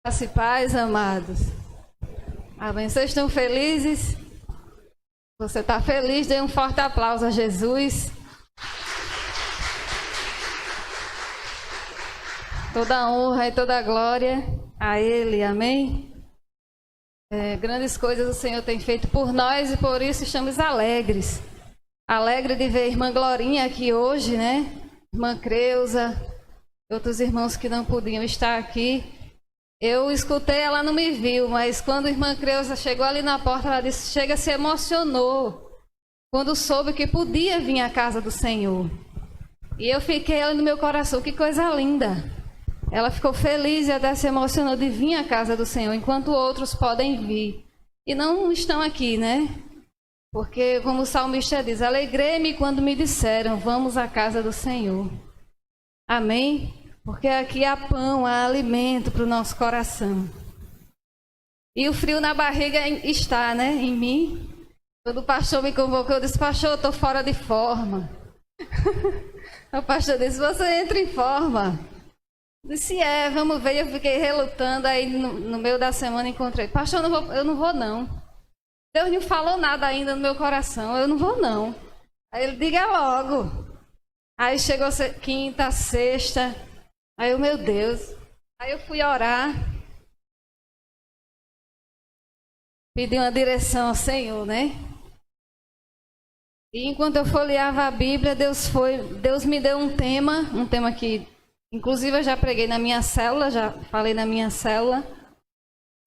Graça e paz, amados. Amém. Vocês estão felizes? Você está feliz? Dê um forte aplauso a Jesus. Toda a honra e toda a glória a Ele. Amém. Grandes coisas o Senhor tem feito por nós e por isso estamos alegres. Alegre de ver a irmã Glorinha aqui hoje, né? Irmã Creuza, outros irmãos que não podiam estar aqui. Eu escutei, ela não me viu, mas quando a irmã Creuza chegou ali na porta, ela disse, se emocionou quando soube que podia vir à casa do Senhor. E eu fiquei ali no meu coração, que coisa linda. Ela ficou feliz e até se emocionou de vir à casa do Senhor, enquanto outros podem vir. E não estão aqui, né? Porque, como o salmista diz, alegrei-me quando me disseram, vamos à casa do Senhor. Amém? Porque aqui há pão, há alimento para o nosso coração. E o frio na barriga está, né, em mim. Quando o pastor me convocou, eu disse, pastor, eu estou fora de forma. O pastor disse, você entra em forma. Eu disse, vamos ver. Eu fiquei relutando, aí no meio da semana encontrei. Pastor, eu não vou não. Deus não falou nada ainda no meu coração, eu não vou não. Aí ele, diga logo. Aí chegou quinta, sexta... Aí eu, meu Deus, aí eu fui orar, pedi uma direção ao Senhor, né? E enquanto eu folheava a Bíblia, Deus me deu um tema que, inclusive eu já preguei na minha célula, já falei na minha célula,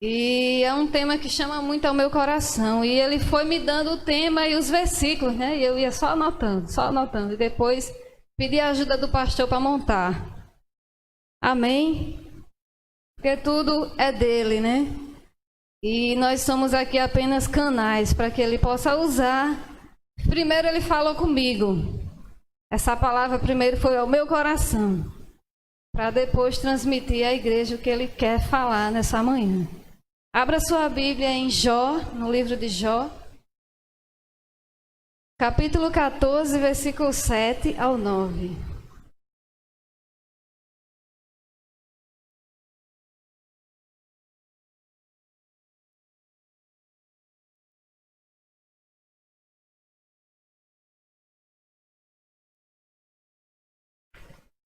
e é um tema que chama muito ao meu coração, e ele foi me dando o tema e os versículos, né? E eu ia só anotando, e depois pedi a ajuda do pastor para montar. Amém? Porque tudo é dele, né? E nós somos aqui apenas canais para que ele possa usar. Primeiro ele falou comigo. Essa palavra primeiro foi ao meu coração. Para depois transmitir à igreja o que ele quer falar nessa manhã. Abra sua Bíblia em Jó, no livro de Jó. Capítulo 14, versículo 7 ao 9.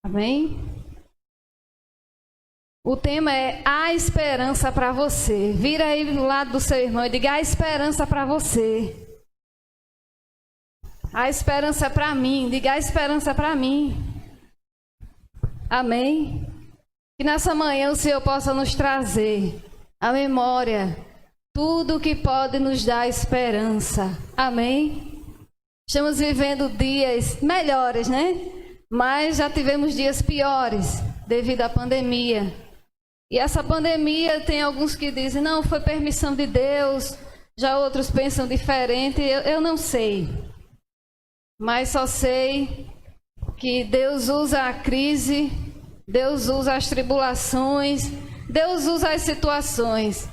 Amém? O tema é a esperança para você. Vira aí do lado do seu irmão e diga a esperança para você. A esperança para mim. Diga a esperança para mim. Amém? Que nessa manhã o Senhor possa nos trazer a memória tudo que pode nos dar esperança. Amém? Estamos vivendo dias melhores, né? Mas já tivemos dias piores devido à pandemia. E essa pandemia tem alguns que dizem, não, foi permissão de Deus. Já outros pensam diferente. Eu não sei. Mas só sei que Deus usa a crise, Deus usa as tribulações, Deus usa as situações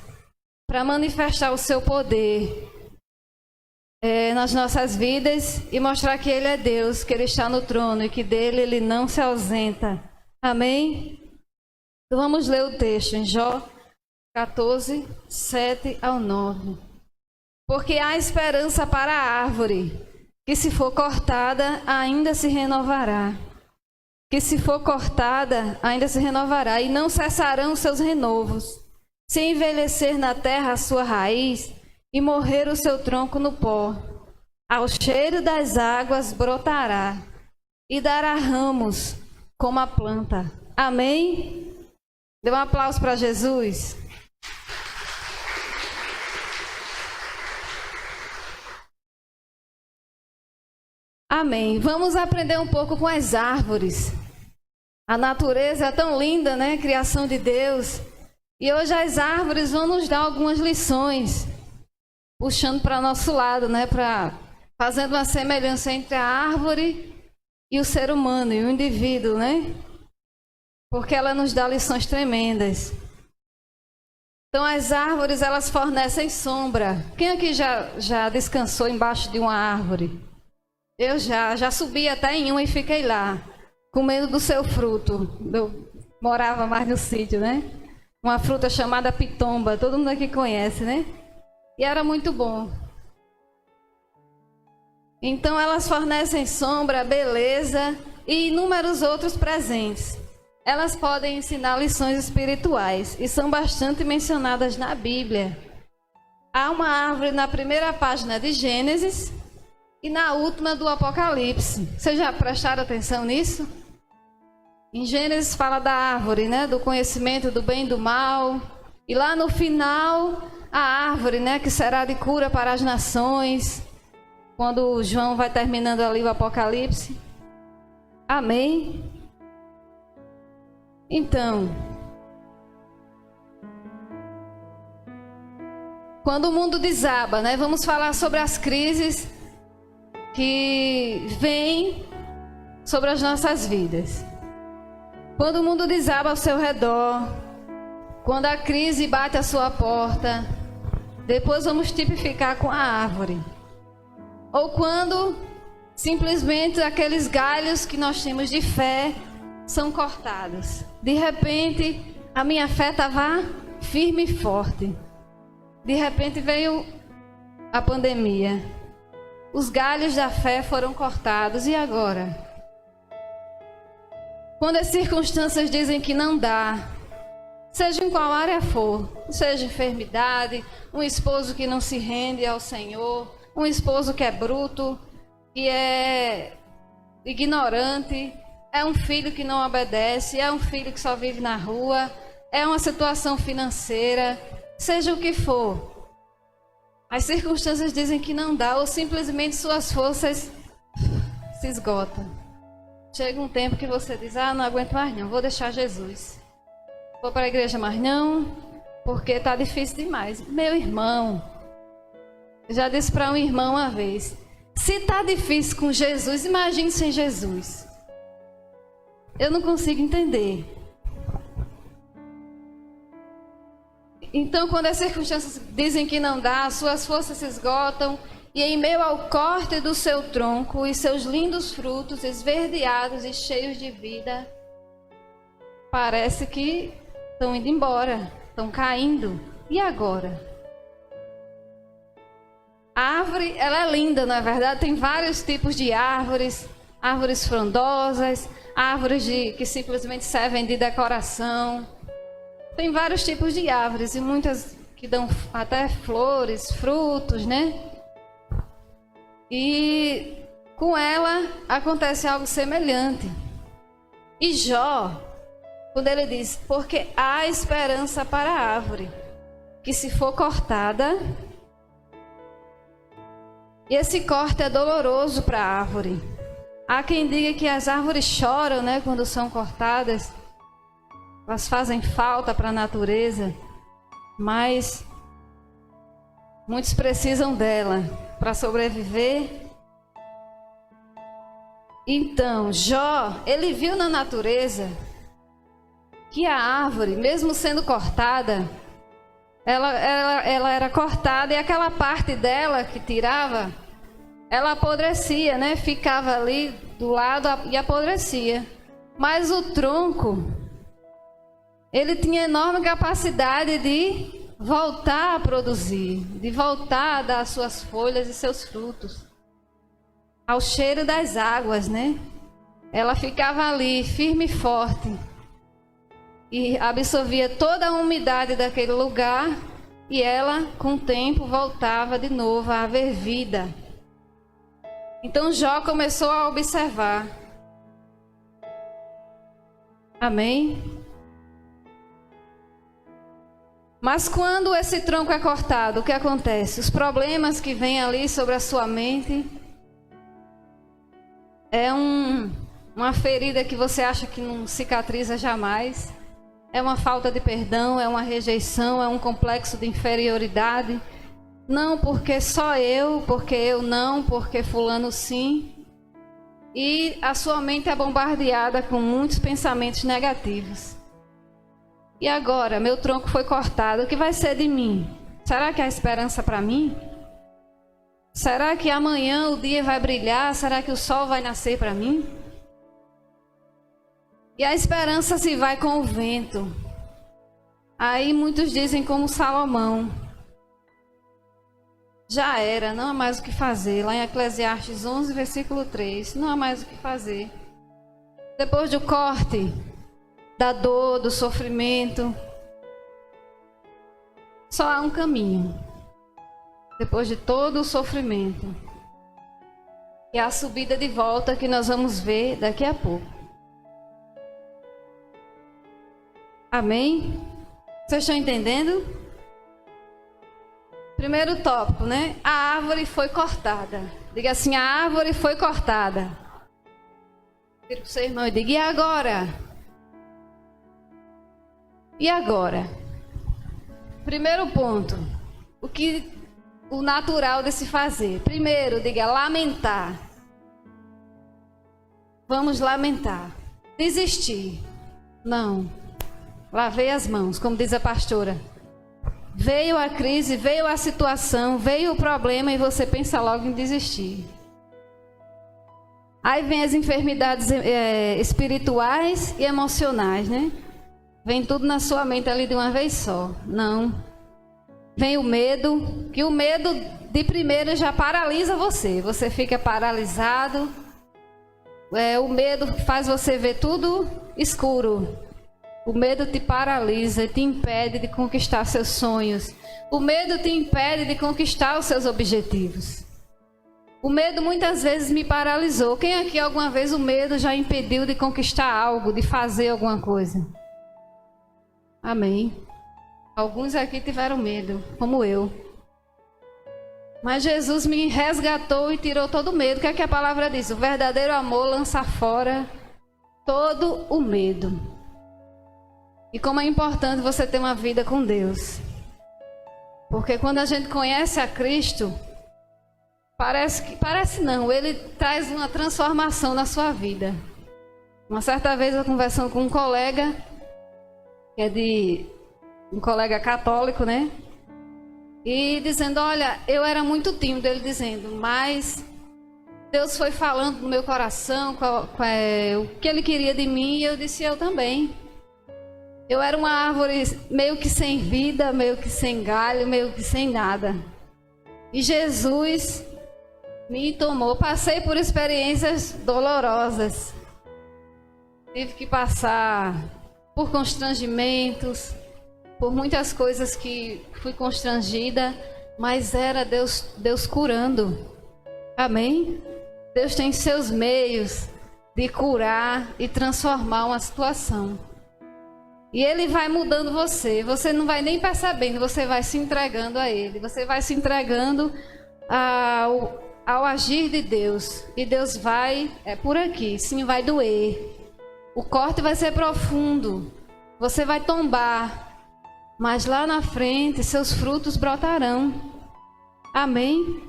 para manifestar o seu poder nas nossas vidas e mostrar que Ele é Deus, que Ele está no trono e que dele Ele não se ausenta. Amém? Então vamos ler o texto em Jó 14, 7 ao 9. Porque há esperança para a árvore, que se for cortada, ainda se renovará. Que se for cortada, ainda se renovará, e não cessarão os seus renovos. Se envelhecer na terra a sua raiz, e morrer o seu tronco no pó, ao cheiro das águas brotará, e dará ramos como a planta. Amém? Dê um aplauso para Jesus. Amém. Vamos aprender um pouco com as árvores. A natureza é tão linda, né? Criação de Deus. E hoje as árvores vão nos dar algumas lições, puxando para nosso lado, né? Fazendo uma semelhança entre a árvore e o ser humano, e o indivíduo, né? Porque ela nos dá lições tremendas. Então as árvores, elas fornecem sombra. Quem aqui já descansou embaixo de uma árvore? Eu já subi até em uma e fiquei lá, comendo do seu fruto. Eu morava mais no sítio, né? uma fruta chamada pitomba. Todo mundo aqui conhece, né? E era muito bom. Então elas fornecem sombra, beleza e inúmeros outros presentes. Elas podem ensinar lições espirituais e são bastante mencionadas na Bíblia. Há uma árvore na primeira página de Gênesis e na última do Apocalipse. Vocês já prestaram atenção nisso? Em Gênesis fala da árvore, né? Do conhecimento do bem e do mal. E lá no final, a árvore, né? Que será de cura para as nações. Quando João vai terminando ali o Apocalipse. Amém? Então, quando o mundo desaba, né? Vamos falar sobre as crises que vêm sobre as nossas vidas. Quando o mundo desaba ao seu redor, quando a crise bate à sua porta, depois vamos tipificar com a árvore. Ou quando simplesmente aqueles galhos que nós temos de fé são cortados. De repente, a minha fé estava firme e forte. De repente veio a pandemia. Os galhos da fé foram cortados. E agora? Quando as circunstâncias dizem que não dá, seja em qual área for, seja enfermidade, um esposo que não se rende ao Senhor, um esposo que é bruto, que é ignorante, é um filho que não obedece, é um filho que só vive na rua, é uma situação financeira, seja o que for. As circunstâncias dizem que não dá ou simplesmente suas forças se esgotam. Chega um tempo que você diz, não aguento mais não, vou deixar Jesus. Vou para a igreja mais não, porque está difícil demais. Meu irmão, eu já disse para um irmão uma vez, se está difícil com Jesus, imagine sem Jesus. Eu não consigo entender. Então, quando as circunstâncias dizem que não dá, suas forças se esgotam, e em meio ao corte do seu tronco e seus lindos frutos esverdeados e cheios de vida, parece que estão indo embora, estão caindo. E agora? A árvore, ela é linda, na verdade, tem vários tipos de árvores, árvores frondosas, árvores que simplesmente servem de decoração. Tem vários tipos de árvores e muitas que dão até flores, frutos, né? E com ela acontece algo semelhante. E Jó, quando ele diz, porque há esperança para a árvore, que se for cortada, e esse corte é doloroso para a árvore. Há quem diga que as árvores choram, né, quando são cortadas. Elas fazem falta para a natureza, mas muitos precisam dela para sobreviver. Então, Jó, ele viu na natureza que a árvore, mesmo sendo cortada, ela era cortada e aquela parte dela que tirava, ela apodrecia, né? Ficava ali do lado e apodrecia. Mas o tronco, ele tinha enorme capacidade de voltar a produzir, de voltar a dar suas folhas e seus frutos. Ao cheiro das águas, né? Ela ficava ali, firme e forte. E absorvia toda a umidade daquele lugar. E ela, com o tempo, voltava de novo a haver vida. Então Jó começou a observar. Amém? Mas quando esse tronco é cortado, o que acontece? Os problemas que vêm ali sobre a sua mente é uma ferida que você acha que não cicatriza jamais. É uma falta de perdão, é uma rejeição, é um complexo de inferioridade. Não porque só eu, porque eu não, porque fulano sim. E a sua mente é bombardeada com muitos pensamentos negativos. E agora, meu tronco foi cortado, o que vai ser de mim? Será que há esperança para mim? Será que amanhã o dia vai brilhar? Será que o sol vai nascer para mim? E a esperança se vai com o vento. Aí muitos dizem como Salomão. Já era, não há mais o que fazer. Lá em Eclesiastes 11, versículo 3. Não há mais o que fazer. Depois do corte, da dor, do sofrimento, só há um caminho. Depois de todo o sofrimento. E a subida de volta que nós vamos ver daqui a pouco. Amém? Vocês estão entendendo? Primeiro tópico, né? A árvore foi cortada. Diga assim, a árvore foi cortada. Vira para o seu irmão e diga, e agora? E agora? Primeiro ponto. O natural de se fazer. Primeiro, diga, lamentar. Vamos lamentar. Desistir. Não. Lavei as mãos, como diz a pastora. Veio a crise, veio a situação, veio o problema e você pensa logo em desistir. Aí vem as enfermidades espirituais e emocionais, né? Vem tudo na sua mente ali de uma vez só. Não. Vem o medo, que o medo de primeira já paralisa você. Você fica paralisado. O medo faz você ver tudo escuro. O medo te paralisa, te impede de conquistar seus sonhos. O medo te impede de conquistar os seus objetivos. O medo muitas vezes me paralisou. Quem aqui alguma vez o medo já impediu de conquistar algo, de fazer alguma coisa? Amém. Alguns aqui tiveram medo, como eu. Mas Jesus me resgatou e tirou todo o medo. O que é que a palavra diz? O verdadeiro amor lança fora todo o medo. E como é importante você ter uma vida com Deus. Porque quando a gente conhece a Cristo, parece não, Ele traz uma transformação na sua vida. Uma certa vez eu conversando com um colega, que é um colega católico, né? E dizendo, olha, eu era muito tímido, ele dizendo, mas Deus foi falando no meu coração o que Ele queria de mim, e eu disse, eu também. Eu era uma árvore meio que sem vida, meio que sem galho, meio que sem nada. E Jesus me tomou. Passei por experiências dolorosas. Tive que passar por constrangimentos, por muitas coisas que fui constrangida, mas era Deus curando. Amém? Deus tem seus meios de curar e transformar uma situação. E Ele vai mudando você. Você não vai nem percebendo, você vai se entregando a Ele. Você vai se entregando ao agir de Deus. E Deus vai, por aqui, sim, vai doer. O corte vai ser profundo. Você vai tombar. Mas lá na frente, seus frutos brotarão. Amém?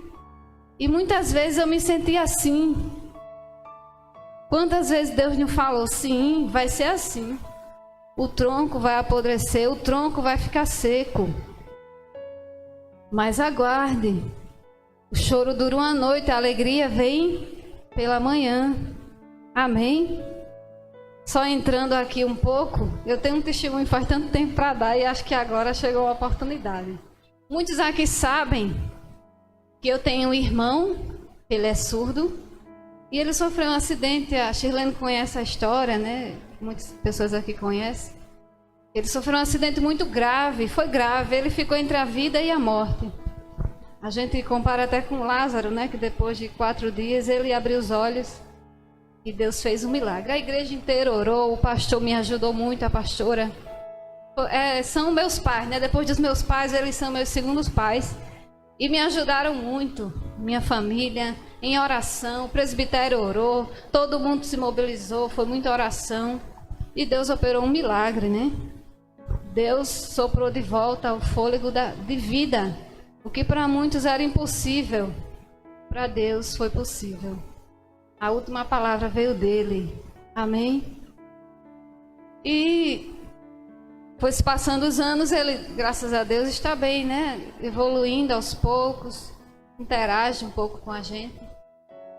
E muitas vezes eu me senti assim. Quantas vezes Deus me falou, sim, vai ser assim. O tronco vai apodrecer, o tronco vai ficar seco. Mas aguarde. O choro dura uma noite, a alegria vem pela manhã. Amém? Só entrando aqui um pouco, eu tenho um testemunho faz tanto tempo para dar e acho que agora chegou a oportunidade. Muitos aqui sabem que eu tenho um irmão, ele é surdo, e ele sofreu um acidente. A Shirlene conhece a história, né? Muitas pessoas aqui conhecem. Ele sofreu um acidente muito grave, foi grave, ele ficou entre a vida e a morte. A gente compara até com Lázaro, né? Que depois de 4 dias ele abriu os olhos e Deus fez um milagre. A igreja inteira orou, o pastor me ajudou muito, a pastora. São meus pais, né? Depois dos meus pais, eles são meus segundos pais. E me ajudaram muito, minha família, em oração. O presbitério orou, todo mundo se mobilizou, foi muita oração. E Deus operou um milagre, né? Deus soprou de volta o fôlego de vida. O que para muitos era impossível, para Deus foi possível. A última palavra veio dele. Amém? E foi se passando os anos, ele, graças a Deus, está bem, né? Evoluindo aos poucos, interage um pouco com a gente.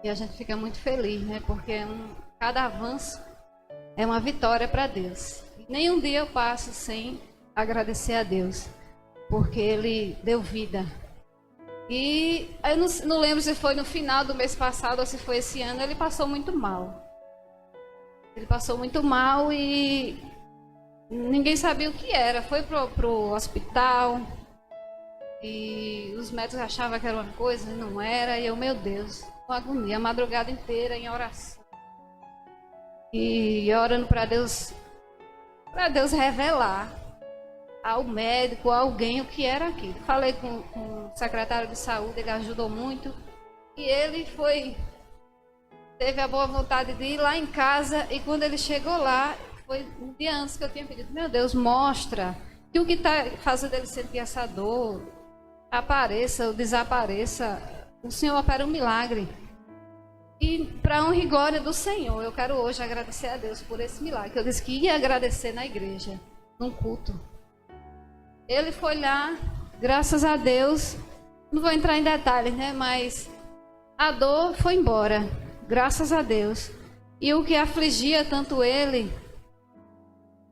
E a gente fica muito feliz, né? Porque cada avanço é uma vitória para Deus. Nenhum dia eu passo sem agradecer a Deus, porque Ele deu vida. E eu não lembro se foi no final do mês passado ou se foi esse ano, ele passou muito mal. Ele passou muito mal e ninguém sabia o que era. Foi pro hospital e os médicos achavam que era uma coisa e não era. E eu, meu Deus, com agonia, a madrugada inteira em oração. E orando para Deus revelar ao médico, a alguém, o que era aquilo. Falei com o secretário de saúde, ele ajudou muito. E ele teve a boa vontade de ir lá em casa. E quando ele chegou lá, foi um dia antes que eu tinha pedido: meu Deus, mostra que o que está fazendo ele sentir essa dor apareça ou desapareça. O Senhor opera um milagre. E para honra e glória do Senhor, eu quero hoje agradecer a Deus por esse milagre. Eu disse que ia agradecer na igreja, num culto. Ele foi lá, graças a Deus, não vou entrar em detalhes, né? Mas a dor foi embora, graças a Deus. E o que afligia tanto ele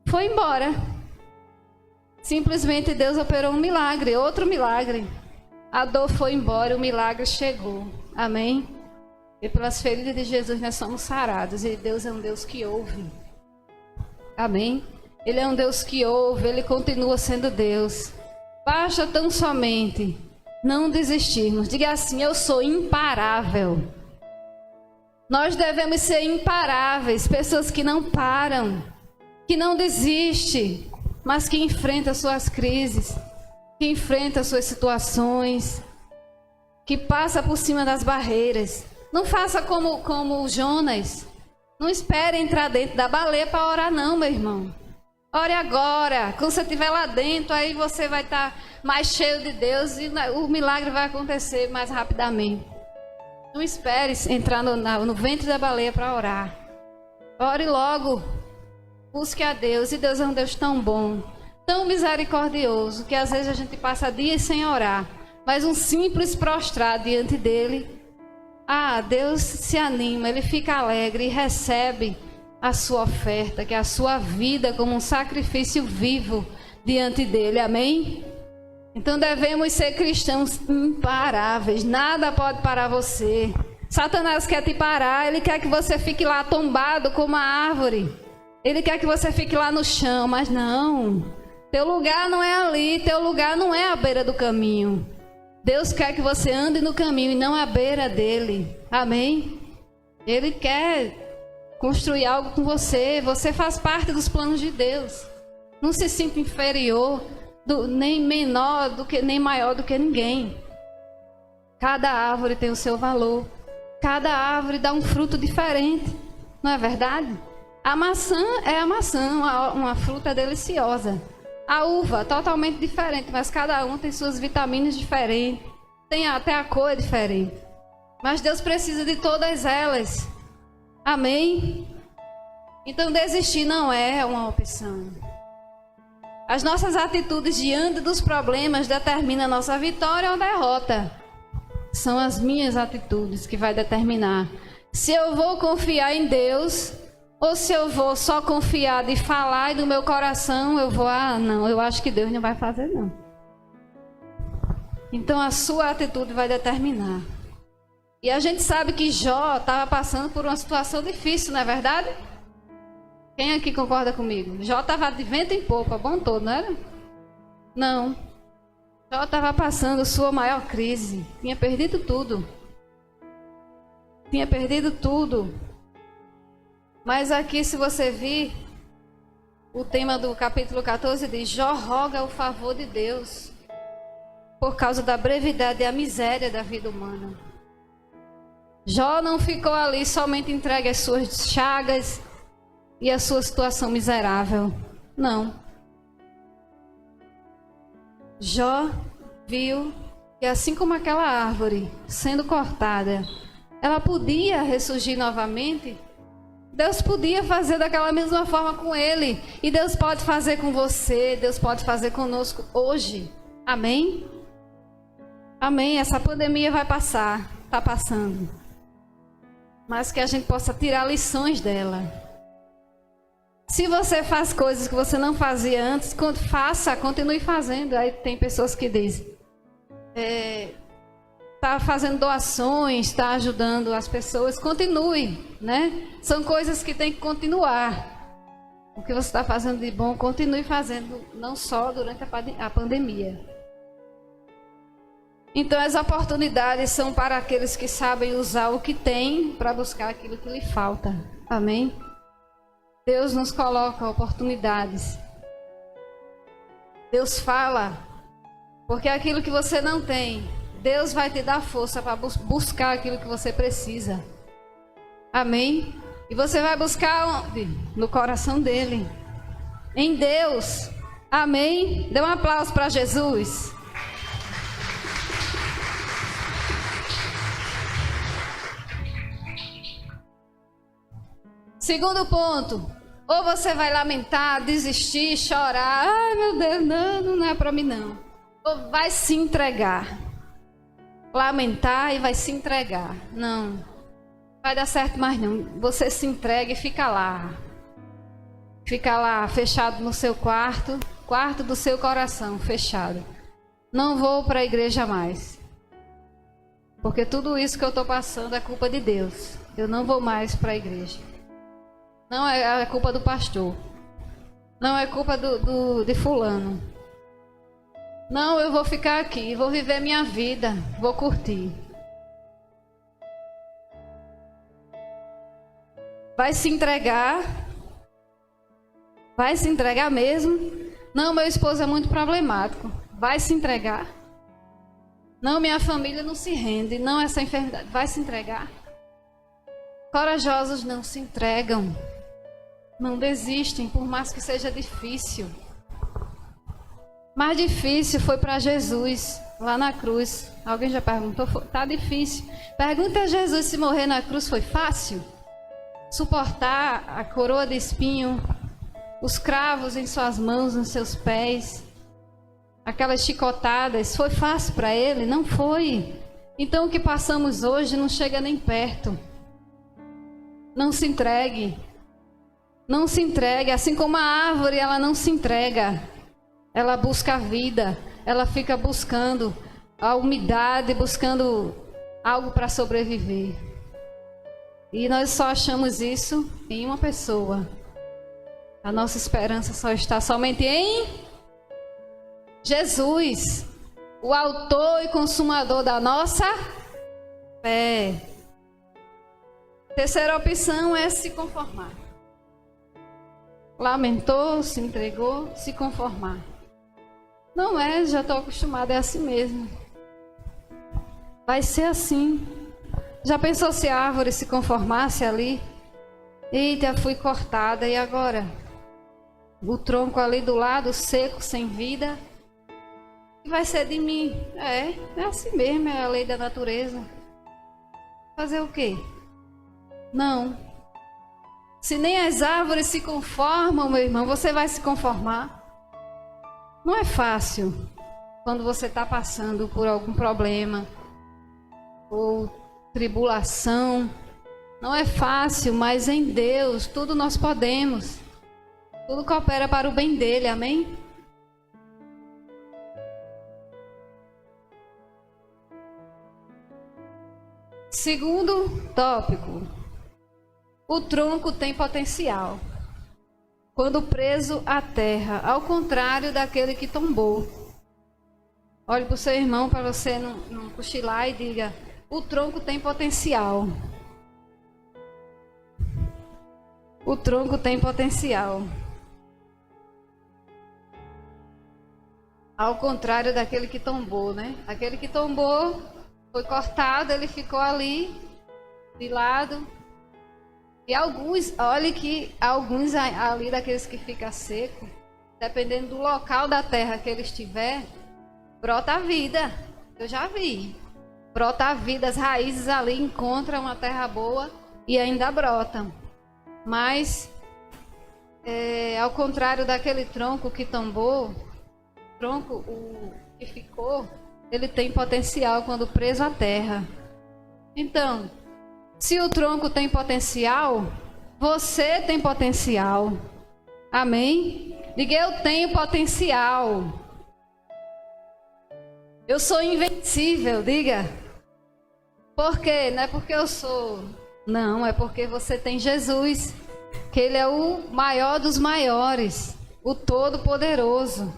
foi embora. Simplesmente Deus operou um milagre, outro milagre. A dor foi embora, o milagre chegou. Amém? E pelas feridas de Jesus nós somos sarados. E Deus é um Deus que ouve. Amém? Ele é um Deus que ouve, Ele continua sendo Deus. Basta tão somente não desistirmos. Diga assim: eu sou imparável. Nós devemos ser imparáveis, pessoas que não param, que não desistem, mas que enfrentam suas crises, que enfrentam suas situações, que passa por cima das barreiras. Não faça como Jonas. Não espere entrar dentro da baleia para orar não, meu irmão. Ore agora. Quando você estiver lá dentro, aí você vai estar mais cheio de Deus e o milagre vai acontecer mais rapidamente. Não espere entrar no ventre da baleia para orar. Ore logo. Busque a Deus. E Deus é um Deus tão bom, tão misericordioso, que às vezes a gente passa dias sem orar. Mas um simples prostrar diante dele, Deus se anima, Ele fica alegre e recebe a sua oferta, que é a sua vida como um sacrifício vivo diante dele. Amém? Então devemos ser cristãos imparáveis. Nada pode parar você. Satanás quer te parar. Ele quer que você fique lá tombado como uma árvore. Ele quer que você fique lá no chão. Mas não. Teu lugar não é ali. Teu lugar não é à beira do caminho. Deus quer que você ande no caminho e não à beira dele. Amém? Ele quer construir algo com você. Você faz parte dos planos de Deus. Não se sinta inferior, nem menor do que, nem maior do que ninguém. Cada árvore tem o seu valor. Cada árvore dá um fruto diferente. Não é verdade? A maçã é a maçã, uma fruta deliciosa. A uva, totalmente diferente, mas cada um tem suas vitaminas diferentes. Tem até a cor diferente. Mas Deus precisa de todas elas. Amém? Então desistir não é uma opção. As nossas atitudes diante dos problemas determinam a nossa vitória ou derrota. São as minhas atitudes que vai determinar se eu vou confiar em Deus ou se eu vou só confiar de falar e do meu coração eu vou, não, eu acho que Deus não vai fazer não. Então a sua atitude vai determinar. E a gente sabe que Jó estava passando por uma situação difícil, não é verdade? Quem aqui concorda comigo? Jó estava de vento em popa, bom todo, não era? Não. Jó estava passando sua maior crise. Tinha perdido tudo. Tinha perdido tudo. Mas aqui, se você vir, o tema do capítulo 14 diz: Jó roga o favor de Deus por causa da brevidade e a miséria da vida humana. Jó não ficou ali somente entregue às suas chagas e à sua situação miserável. Não. Jó viu que assim como aquela árvore sendo cortada, ela podia ressurgir novamente. Deus podia fazer daquela mesma forma com ele. E Deus pode fazer com você. Deus pode fazer conosco hoje. Amém? Amém. Essa pandemia vai passar. Está passando. Mas que a gente possa tirar lições dela. Se você faz coisas que você não fazia antes, continue fazendo. Aí tem pessoas que dizem, está fazendo doações, está ajudando as pessoas, continue, né? São coisas que tem que continuar. O que você está fazendo de bom, continue fazendo, não só durante a pandemia. Então, as oportunidades são para aqueles que sabem usar o que tem para buscar aquilo que lhe falta. Amém? Deus nos coloca oportunidades. Deus fala, porque aquilo que você não tem, Deus vai te dar força para buscar aquilo que você precisa. Amém? E você vai buscar onde? No coração dele. Em Deus. Amém? Dê um aplauso para Jesus. Segundo ponto. Ou você vai lamentar, desistir, chorar. Ai, meu Deus, não é para mim não. Ou vai se entregar. Lamentar e vai se entregar. Não vai dar certo mais não. Você se entrega e fica lá. Fica lá, fechado no seu quarto do seu coração, fechado. Não vou para a igreja mais. Porque tudo isso que eu estou passando é culpa de Deus. Eu não vou mais para a igreja. Não é culpa do pastor. Não é culpa de fulano. Não, eu vou ficar aqui, vou viver minha vida, vou curtir. Vai se entregar? Vai se entregar mesmo? Não, meu esposo é muito problemático. Vai se entregar? Não, minha família não se rende. Não, essa enfermidade. Vai se entregar? Corajosos não se entregam. Não desistem, por mais que seja difícil. Mais difícil foi para Jesus, lá na cruz. Alguém já perguntou? Tá difícil. Pergunta a Jesus se morrer na cruz foi fácil? Suportar a coroa de espinho, os cravos em suas mãos, nos seus pés, aquelas chicotadas, foi fácil para ele? Não foi. Então o que passamos hoje não chega nem perto. Não se entregue. Não se entregue, assim como a árvore, ela não se entrega. Ela busca a vida, ela fica buscando a umidade, buscando algo para sobreviver. E nós só achamos isso em uma pessoa. A nossa esperança só está somente em Jesus, o autor e consumador da nossa fé. Terceira opção é se conformar. Lamentou, se entregou, se conformar. Não é, já estou acostumada, é assim mesmo. Vai ser assim. Já pensou se a árvore se conformasse ali? Eita, fui cortada, e agora? O tronco ali do lado, seco, sem vida. O que vai ser de mim? É assim mesmo, é a lei da natureza. Fazer o quê? Não. Se nem as árvores se conformam, meu irmão, você vai se conformar? Não é fácil quando você está passando por algum problema ou tribulação. Não é fácil, mas em Deus tudo nós podemos. Tudo coopera para o bem dele, amém? Segundo tópico. O tronco tem potencial. Quando preso à terra, ao contrário daquele que tombou. Olhe para o seu irmão para você não cochilar e diga: o tronco tem potencial. O tronco tem potencial. Ao contrário daquele que tombou, né? Aquele que tombou, foi cortado, ele ficou ali, de lado. E alguns, olhe que alguns ali daqueles que ficam seco, dependendo do local da terra que ele estiver, brota a vida. Eu já vi. Brota a vida, as raízes ali encontram uma terra boa e ainda brotam. Mas, ao contrário daquele tronco que tombou, o que ficou, ele tem potencial quando preso à terra. Então, se o tronco tem potencial, você tem potencial. Amém? Diga, eu tenho potencial. Eu sou invencível, diga. Por quê? Não é porque eu sou. Não, é porque você tem Jesus, que Ele é o maior dos maiores, o Todo-Poderoso.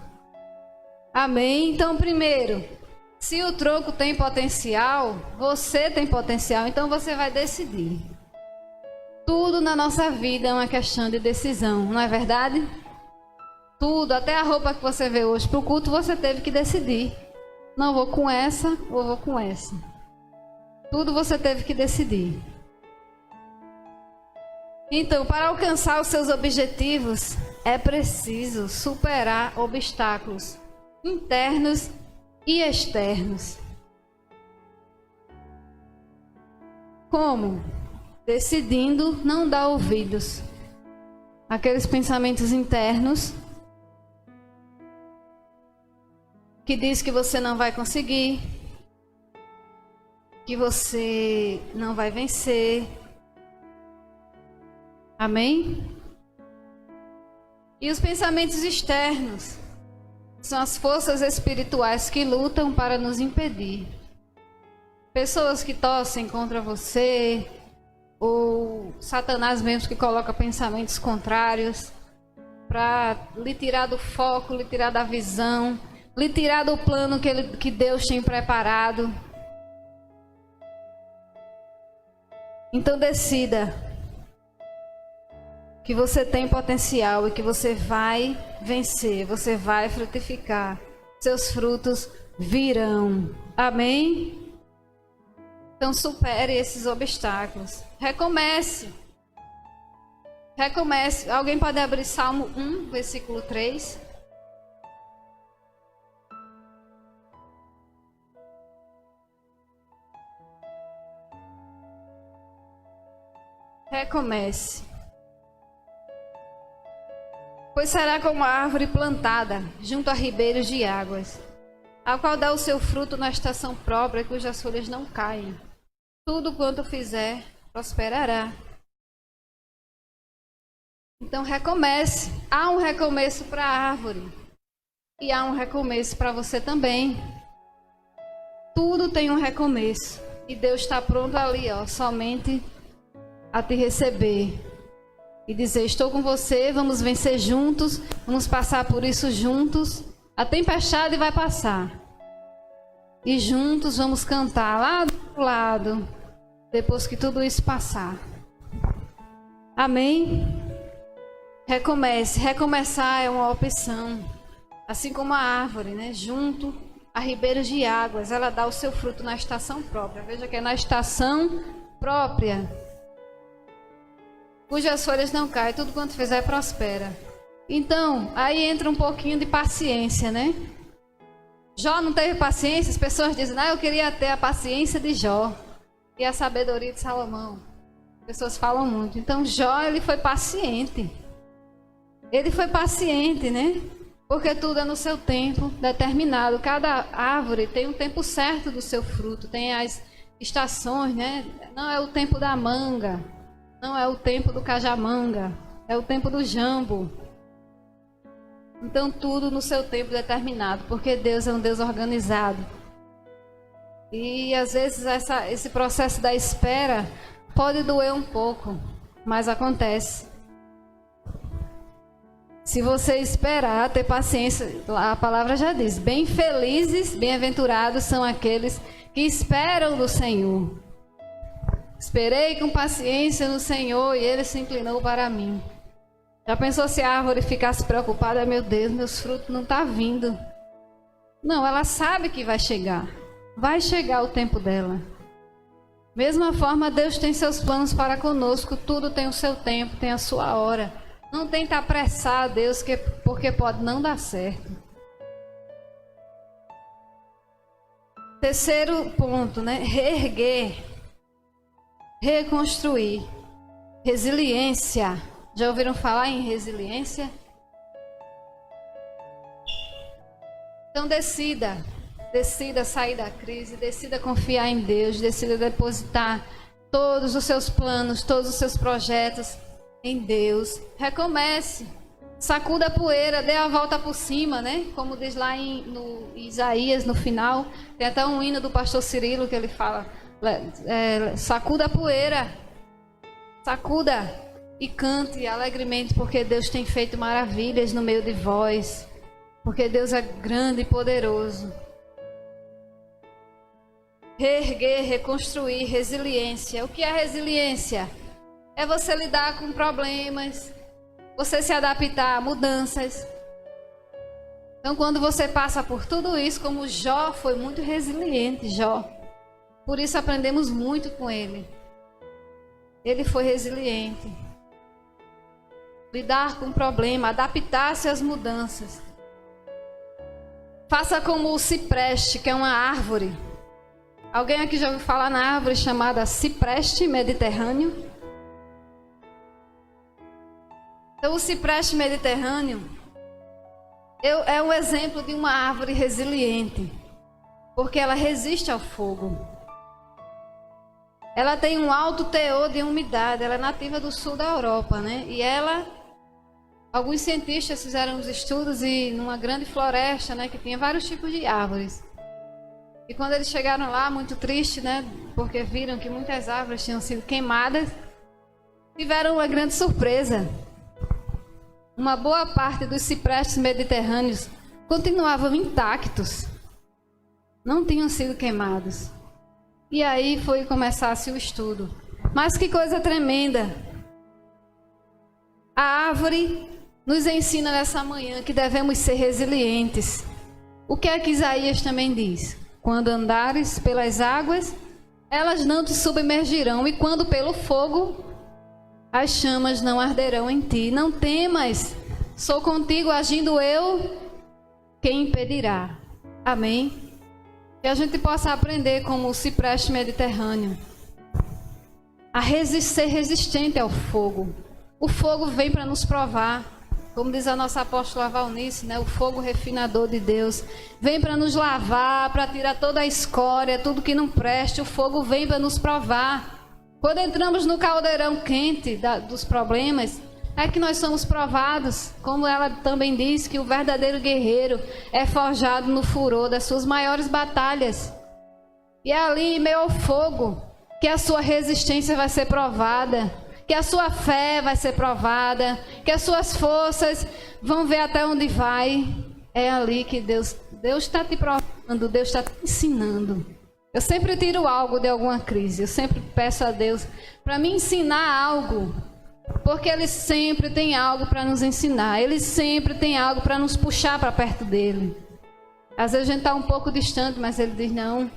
Amém? Então, primeiro, se o tronco tem potencial, você tem potencial, então você vai decidir. Tudo na nossa vida é uma questão de decisão, não é verdade? Tudo, até a roupa que você vê hoje para o culto, você teve que decidir. Não vou com essa ou vou com essa. Tudo você teve que decidir. Então, para alcançar os seus objetivos, é preciso superar obstáculos internos e externos. Como? Decidindo não dar ouvidos àqueles pensamentos internos que diz que você não vai conseguir, que você não vai vencer. Amém? E os pensamentos externos são as forças espirituais que lutam para nos impedir. Pessoas que torcem contra você, ou Satanás mesmo que coloca pensamentos contrários para lhe tirar do foco, lhe tirar da visão, lhe tirar do plano que Deus tem preparado. Então decida que você tem potencial e que você vai vencer, você vai frutificar, seus frutos virão. Amém? Então supere esses obstáculos. Recomece. Recomece. Alguém pode abrir Salmo 1, versículo 3? Recomece. Pois será como a árvore plantada junto a ribeiros de águas, a qual dá o seu fruto na estação própria, cujas folhas não caem. Tudo quanto fizer, prosperará. Então recomece. Há um recomeço para a árvore. E há um recomeço para você também. Tudo tem um recomeço. E Deus está pronto ali, ó, somente a te receber. E dizer, estou com você, vamos vencer juntos, vamos passar por isso juntos. A tempestade vai passar. E juntos vamos cantar lá do lado, depois que tudo isso passar. Amém? Recomece. Recomeçar é uma opção. Assim como a árvore, né? Junto a ribeiros de águas, ela dá o seu fruto na estação própria. Veja que é na estação própria, cujas folhas não caem, tudo quanto fizer prospera. Então, aí entra um pouquinho de paciência, né? Jó não teve paciência, as pessoas dizem, eu queria ter a paciência de Jó e a sabedoria de Salomão. As pessoas falam muito. Então, Jó, ele foi paciente. Ele foi paciente, né? Porque tudo é no seu tempo determinado. Cada árvore tem um tempo certo do seu fruto, tem as estações, né? Não é o tempo da manga, não é o tempo do cajamanga, é o tempo do jambo. Então tudo no seu tempo determinado, porque Deus é um Deus organizado. E às vezes esse processo da espera pode doer um pouco, mas acontece. Se você esperar, ter paciência, a palavra já diz, bem felizes, bem-aventurados são aqueles que esperam do Senhor. Esperei com paciência no Senhor e Ele se inclinou para mim. Já pensou se a árvore ficasse preocupada? Meu Deus, meus frutos não estão vindo. Não, ela sabe que vai chegar. Vai chegar o tempo dela. Mesma forma, Deus tem seus planos para conosco. Tudo tem o seu tempo, tem a sua hora. Não tenta apressar a Deus, porque pode não dar certo. Terceiro ponto, né? Reerguer. Reconstruir. Resiliência. Já ouviram falar em resiliência? Então decida sair da crise, decida confiar em Deus, decida depositar todos os seus planos, todos os seus projetos em Deus. Recomece. Sacuda a poeira, dê a volta por cima, né? Como diz lá no Isaías, no final. Tem até um hino do pastor Cirilo que ele fala: sacuda a poeira, sacuda e cante alegremente, porque Deus tem feito maravilhas no meio de vós. Porque Deus é grande e poderoso. Reerguer, reconstruir, resiliência. O que é resiliência? É você lidar com problemas, você se adaptar a mudanças. Então, quando você passa por tudo isso, como Jó foi muito resiliente, Jó. Por isso aprendemos muito com ele. Ele foi resiliente. Lidar com o problema, adaptar-se às mudanças. Faça como o cipreste, que é uma árvore. Alguém aqui já ouviu falar na árvore chamada cipreste mediterrâneo? Então, o cipreste mediterrâneo é um exemplo de uma árvore resiliente, porque ela resiste ao fogo. Ela tem um alto teor de umidade, ela é nativa do sul da Europa, né? E alguns cientistas fizeram os estudos e numa grande floresta, né, que tinha vários tipos de árvores. E quando eles chegaram lá, muito triste, né, porque viram que muitas árvores tinham sido queimadas, tiveram uma grande surpresa. Uma boa parte dos ciprestes mediterrâneos continuavam intactos, não tinham sido queimados. E aí foi começar-se o estudo. Mas que coisa tremenda! A árvore nos ensina nessa manhã que devemos ser resilientes. O que é que Isaías também diz? Quando andares pelas águas, elas não te submergirão, e quando pelo fogo, as chamas não arderão em ti. Não temas, sou contigo, agindo eu, quem impedirá? Amém? Que a gente possa aprender como o cipreste mediterrâneo a ser resistente ao fogo. O fogo vem para nos provar, como diz a nossa apóstola Valnice, né? O fogo refinador de Deus vem para nos lavar, para tirar toda a escória, tudo que não preste. O fogo vem para nos provar. Quando entramos no caldeirão quente dos problemas, é que nós somos provados. Como ela também diz, que o verdadeiro guerreiro é forjado no furor das suas maiores batalhas. E é ali, em meio ao fogo, que a sua resistência vai ser provada, que a sua fé vai ser provada, que as suas forças vão ver até onde vai. É ali que Deus está te provando, Deus está te ensinando. Eu sempre tiro algo de alguma crise, eu sempre peço a Deus para me ensinar algo, porque Ele sempre tem algo para nos ensinar, Ele sempre tem algo para nos puxar para perto dEle. Às vezes a gente está um pouco distante, mas Ele diz, não,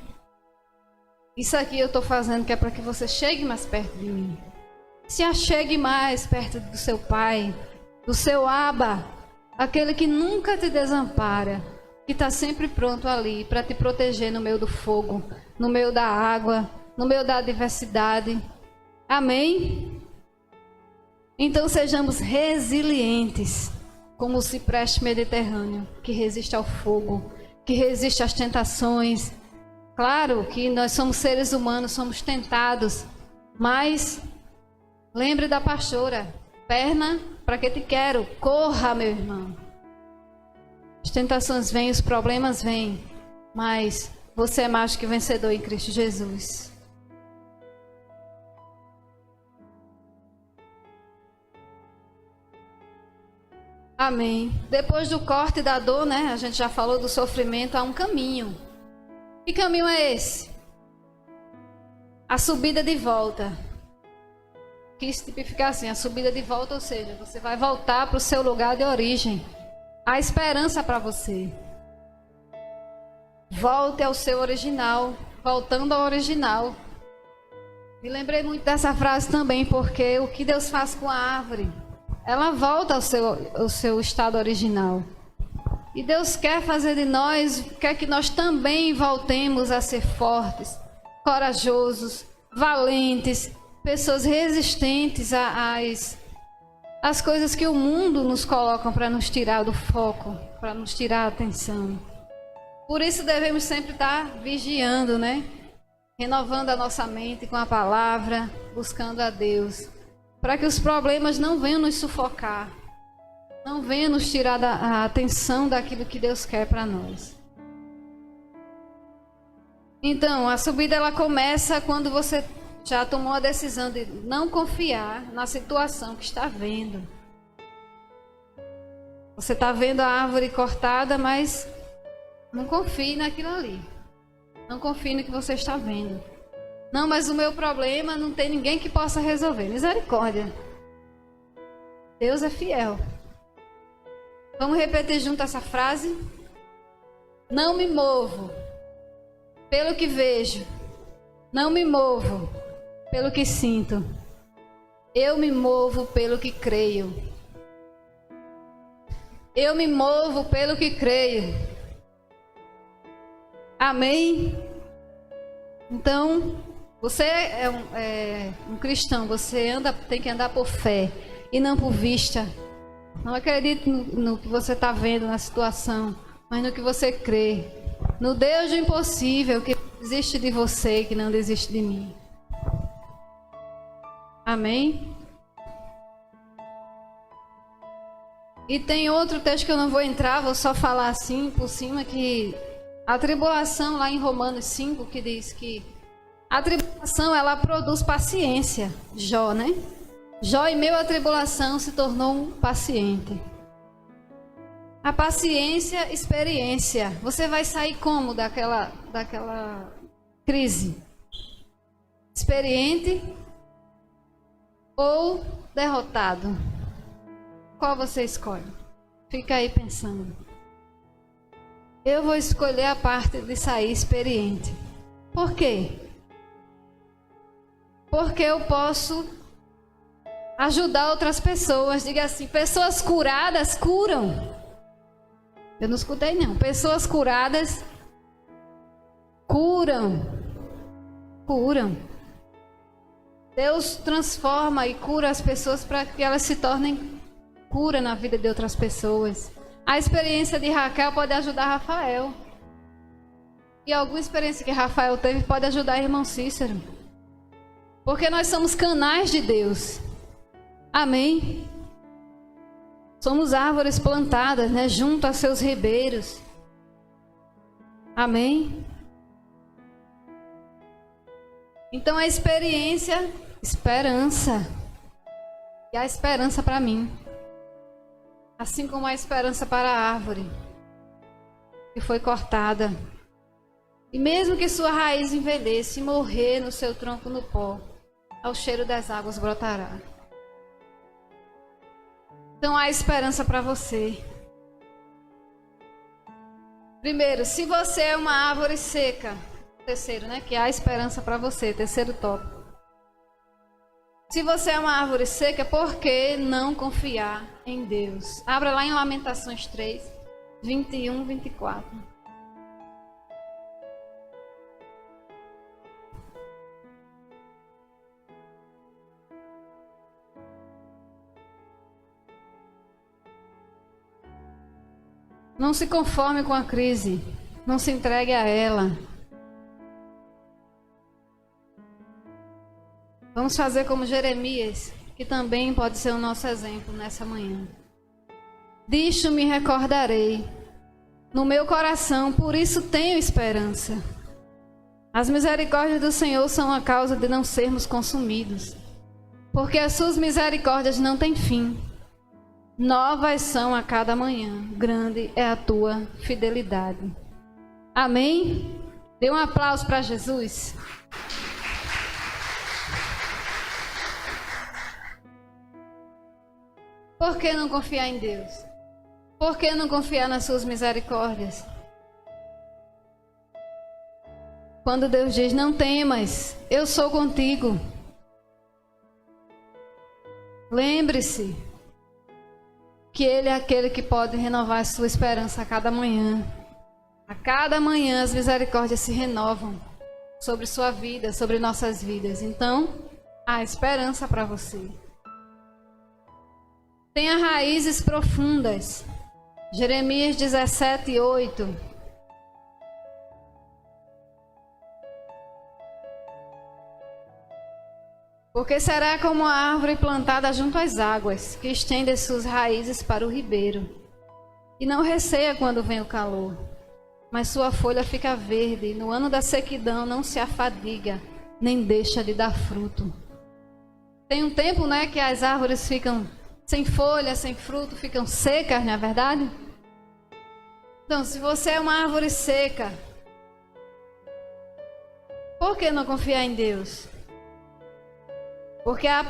isso aqui eu estou fazendo que é para que você chegue mais perto de mim. Se achegue mais perto do seu Pai, do seu Abba, aquele que nunca te desampara, que está sempre pronto ali para te proteger no meio do fogo, no meio da água, no meio da adversidade. Amém? Então sejamos resilientes, como o cipreste mediterrâneo, que resiste ao fogo, que resiste às tentações. Claro que nós somos seres humanos, somos tentados, mas lembre da pastora, perna para que te quero, corra, meu irmão. As tentações vêm, os problemas vêm, mas você é mais que vencedor em Cristo Jesus. Amém. Depois do corte e da dor, né? A gente já falou do sofrimento, há um caminho. Que caminho é esse? A subida de volta. Quis tipificar assim, a subida de volta, ou seja, você vai voltar para o seu lugar de origem. Há esperança para você. Volte ao seu original, voltando ao original. Me lembrei muito dessa frase também, porque o que Deus faz com a árvore, ela volta ao seu estado original. E Deus quer fazer de nós, quer que nós também voltemos a ser fortes, corajosos, valentes, pessoas resistentes às coisas que o mundo nos coloca para nos tirar do foco, para nos tirar a atenção. Por isso devemos sempre estar vigiando, né? Renovando a nossa mente com a palavra, buscando a Deus, para que os problemas não venham nos sufocar. não venha nos tirar a atenção daquilo que Deus quer para nós. Então, a subida ela começa quando você já tomou a decisão de não confiar na situação que está vendo. Você está vendo a árvore cortada, mas não confie naquilo ali. Não confie no que você está vendo. Não, mas o meu problema não tem ninguém que possa resolver. Misericórdia. Deus é fiel. Vamos repetir junto essa frase? Não me movo pelo que vejo. Não me movo pelo que sinto. Eu me movo pelo que creio. Eu me movo pelo que creio. Amém? Então, você é um cristão. Você tem que andar por fé e não por vista. Não acredite no que você está vendo na situação, mas no que você crê. No Deus do impossível, que desiste de você, que não desiste de mim. Amém? E tem outro texto que eu não vou entrar, vou só falar assim por cima, que a tribulação lá em Romanos 5, que diz que a tribulação ela produz paciência. Jó, né? Jó, em meio à tribulação, se tornou um paciente. A paciência, experiência. Você vai sair como daquela crise? Experiente ou derrotado? Qual você escolhe? Fica aí pensando. Eu vou escolher a parte de sair experiente. Por quê? Porque eu posso ajudar outras pessoas. Diga assim, pessoas curadas curam. Eu não escutei não. Pessoas curadas curam. Curam. Deus transforma e cura as pessoas para que elas se tornem cura na vida de outras pessoas. A experiência de Raquel pode ajudar Rafael. E alguma experiência que Rafael teve pode ajudar o irmão Cícero. Porque nós somos canais de Deus. Amém? Somos árvores plantadas, né, junto a seus ribeiros. Amém? Então a experiência, esperança. E a esperança para mim. Assim como a esperança para a árvore que foi cortada. E mesmo que sua raiz envelheça e morrer no seu tronco no pó, ao cheiro das águas brotará. Então há esperança para você. Primeiro, se você é uma árvore seca. Terceiro, né? Que há esperança para você. Terceiro tópico. Se você é uma árvore seca, por que não confiar em Deus? Abra lá em Lamentações 3, 21, 24. Não se conforme com a crise. Não se entregue a ela. Vamos fazer como Jeremias, que também pode ser o nosso exemplo nessa manhã. Disto me recordarei no meu coração, por isso tenho esperança. As misericórdias do Senhor são a causa de não sermos consumidos, porque as suas misericórdias não têm fim. Novas são a cada manhã, grande é a tua fidelidade. Amém? Dê um aplauso para Jesus. Por que não confiar em Deus? Por que não confiar nas suas misericórdias? Quando Deus diz, não temas, eu sou contigo. Lembre-se que Ele é aquele que pode renovar a sua esperança a cada manhã. A cada manhã as misericórdias se renovam sobre sua vida, sobre nossas vidas. Então, há esperança para você. Tenha raízes profundas. Jeremias 17, 8. Porque será como a árvore plantada junto às águas, que estende suas raízes para o ribeiro, e não receia quando vem o calor, mas sua folha fica verde, e no ano da sequidão não se afadiga, nem deixa de dar fruto. Tem um tempo, né, que as árvores ficam sem folha, sem fruto, ficam secas, não é verdade? Então, se você é uma árvore seca, por que não confiar em Deus? Porque a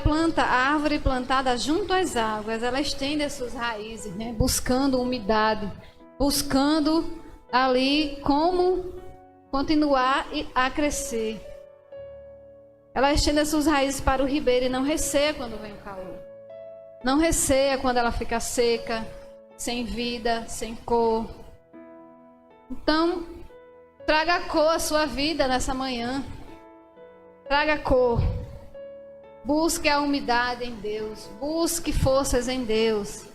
árvore plantada junto às águas, ela estende as suas raízes, né? Buscando umidade, buscando ali como continuar a crescer. Ela estende as suas raízes para o ribeiro e não receia quando vem o calor. Não receia quando ela fica seca, sem vida, sem cor. Então, traga cor à sua vida nessa manhã. Traga cor. Busque a umidade em Deus. Busque forças em Deus.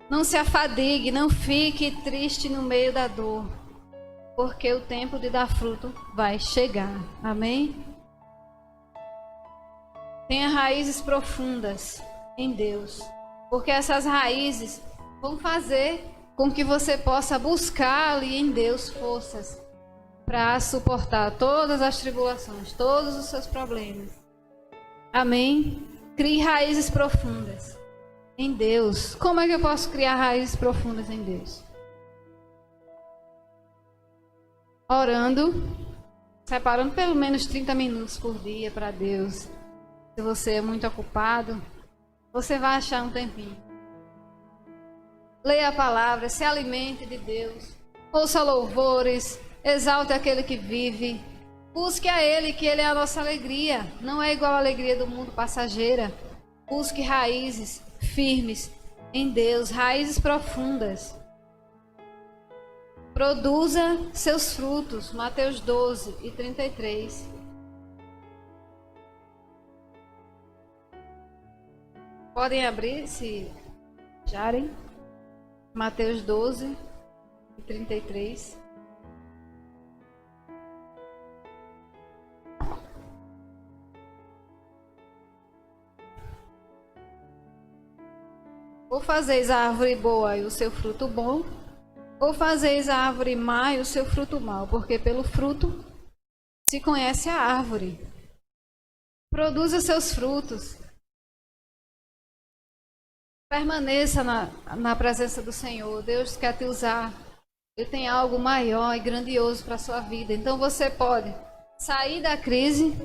Não se afadigue, não fique triste no meio da dor. Porque o tempo de dar fruto vai chegar. Amém? Tenha raízes profundas em Deus. Porque essas raízes vão fazer com que você possa buscar ali em Deus forças para suportar todas as tribulações, todos os seus problemas. Amém? Crie raízes profundas em Deus. Como é que eu posso criar raízes profundas em Deus? Orando, separando pelo menos 30 minutos por dia para Deus. Se você é muito ocupado, você vai achar um tempinho. Leia a palavra, se alimente de Deus. Ouça louvores, exalte aquele que vive. Busque a Ele, que Ele é a nossa alegria. Não é igual a alegria do mundo passageira. Busque raízes firmes em Deus, raízes profundas. Produza seus frutos. Mateus 12:33. Podem abrir, se desejarem. Mateus 12:33. Ou fazeis a árvore boa e o seu fruto bom, ou fazeis a árvore má e o seu fruto mau, porque pelo fruto se conhece a árvore. Produza seus frutos. Permaneça na presença do Senhor. Deus quer te usar. Ele tem algo maior e grandioso para a sua vida. Então você pode sair da crise,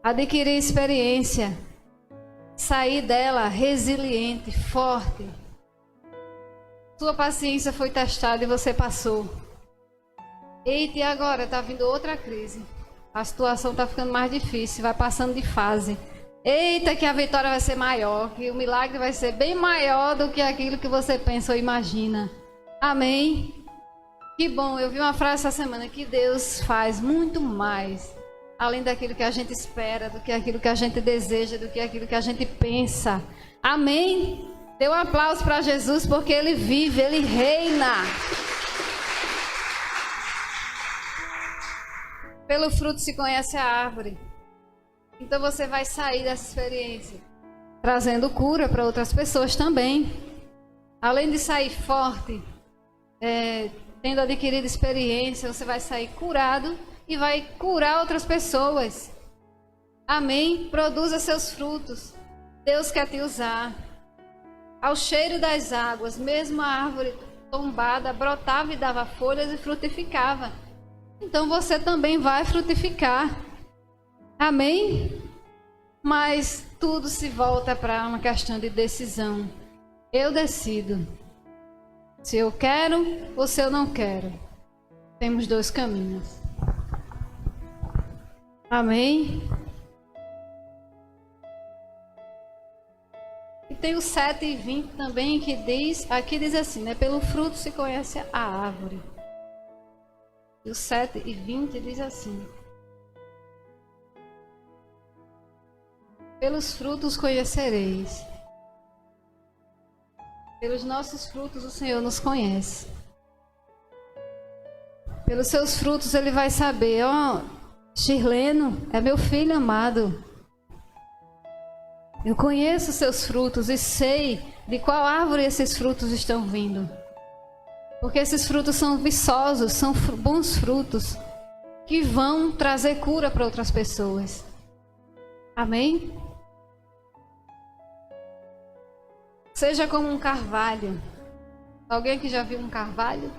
adquirir experiência, sair dela resiliente, forte. Sua paciência foi testada e você passou. Eita, e agora está vindo outra crise. A situação está ficando mais difícil, vai passando de fase. Eita, que a vitória vai ser maior, que o milagre vai ser bem maior do que aquilo que você pensa ou imagina. Amém? Que bom, eu vi uma frase essa semana, que Deus faz muito mais, além daquilo que a gente espera, do que aquilo que a gente deseja, do que aquilo que a gente pensa. Amém? Dê um aplauso para Jesus, porque Ele vive, Ele reina. Pelo fruto se conhece a árvore. Então você vai sair dessa experiência trazendo cura para outras pessoas também. Além de sair forte, tendo adquirido experiência, você vai sair curado e vai curar outras pessoas. Amém? Produza seus frutos. Deus quer te usar. Ao cheiro das águas, mesmo a árvore tombada brotava e dava folhas e frutificava. Então você também vai frutificar. Amém? Mas tudo se volta para uma questão de decisão. Eu decido se eu quero ou se eu não quero. Temos dois caminhos. Amém? E tem o 7:20 também, que diz, aqui diz assim, né? Pelo fruto se conhece a árvore. E o 7:20 diz assim: pelos frutos conhecereis. Pelos nossos frutos o Senhor nos conhece. Pelos seus frutos Ele vai saber, Shirleno é meu filho amado. Eu conheço seus frutos e sei de qual árvore esses frutos estão vindo. Porque esses frutos são viçosos, são bons frutos que vão trazer cura para outras pessoas. Amém? Seja como um carvalho. Alguém que já viu um carvalho?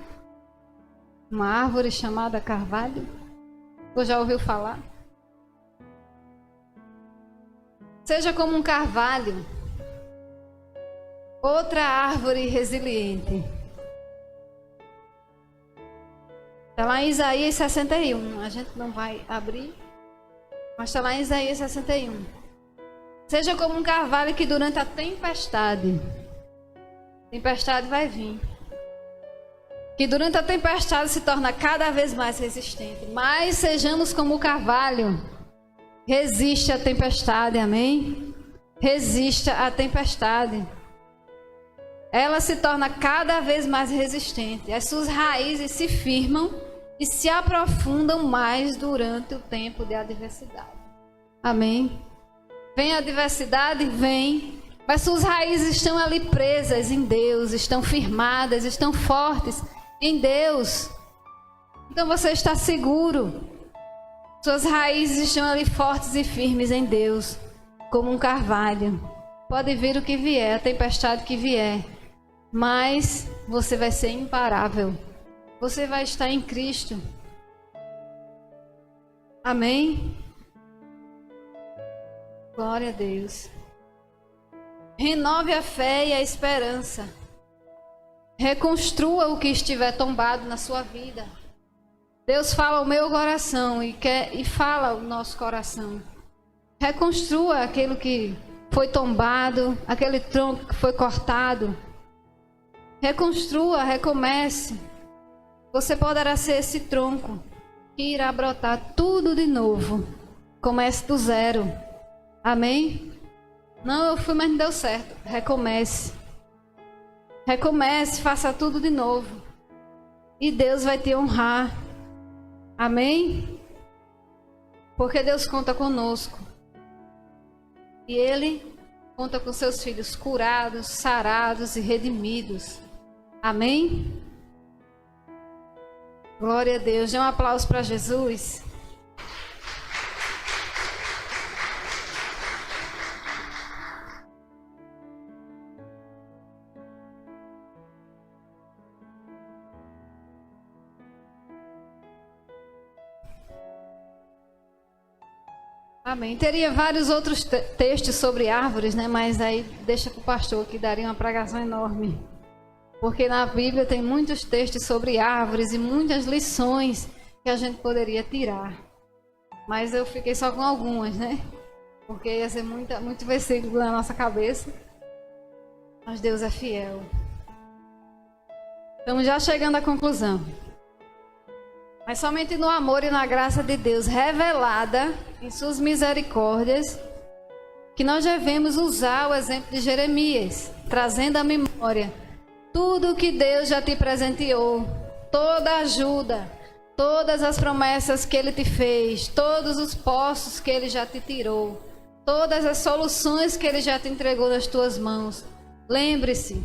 Uma árvore chamada carvalho? Ou já ouviu falar? Seja como um carvalho. Outra árvore resiliente. Está lá em Isaías 61. A gente não vai abrir, mas está lá em Isaías 61. Seja como um carvalho que durante a tempestade vai vir. Que durante a tempestade se torna cada vez mais resistente. Mas sejamos como o carvalho. Resiste à tempestade, amém? Resista à tempestade. Ela se torna cada vez mais resistente. As suas raízes se firmam e se aprofundam mais durante o tempo de adversidade. Amém? Vem a adversidade? Vem. Mas suas raízes estão ali presas em Deus, estão firmadas, estão fortes em Deus. Então você está seguro. Suas raízes estão ali fortes e firmes em Deus, como um carvalho. Pode vir o que vier, a tempestade que vier, mas você vai ser imparável. Você vai estar em Cristo. Amém? Glória a Deus. Renove a fé e a esperança. Reconstrua o que estiver tombado na sua vida. Deus fala ao meu coração e fala ao nosso coração. Reconstrua aquilo que foi tombado, aquele tronco que foi cortado. Reconstrua, recomece. Você poderá ser esse tronco que irá brotar tudo de novo. Comece do zero. Amém? Não, eu fui, mas não deu certo. Recomece. Recomece, faça tudo de novo. E Deus vai te honrar. Amém? Porque Deus conta conosco. E Ele conta com seus filhos curados, sarados e redimidos. Amém? Glória a Deus. Dê um aplauso para Jesus. Amém. Teria vários outros textos sobre árvores, né? Mas aí deixa para o pastor, que daria uma pregação enorme. Porque na Bíblia tem muitos textos sobre árvores e muitas lições que a gente poderia tirar. Mas eu fiquei só com algumas, né? Porque ia ser muito versículo na nossa cabeça. Mas Deus é fiel. Estamos já chegando à conclusão. Mas somente no amor e na graça de Deus revelada em suas misericórdias que nós devemos usar o exemplo de Jeremias, trazendo à memória tudo o que Deus já te presenteou, toda a ajuda, todas as promessas que Ele te fez, todos os poços que Ele já te tirou, todas as soluções que Ele já te entregou nas tuas mãos. Lembre-se,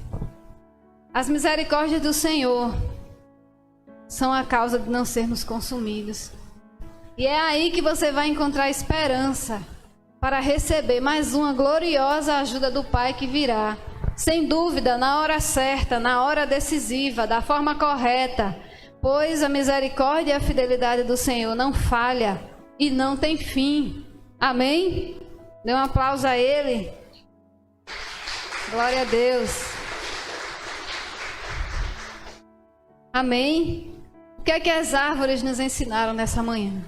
as misericórdias do Senhor são a causa de não sermos consumidos. E é aí que você vai encontrar esperança para receber mais uma gloriosa ajuda do Pai que virá. Sem dúvida, na hora certa, na hora decisiva, da forma correta. Pois a misericórdia e a fidelidade do Senhor não falha e não tem fim. Amém? Dê um aplauso a Ele. Glória a Deus. Amém? O que é que as árvores nos ensinaram nessa manhã?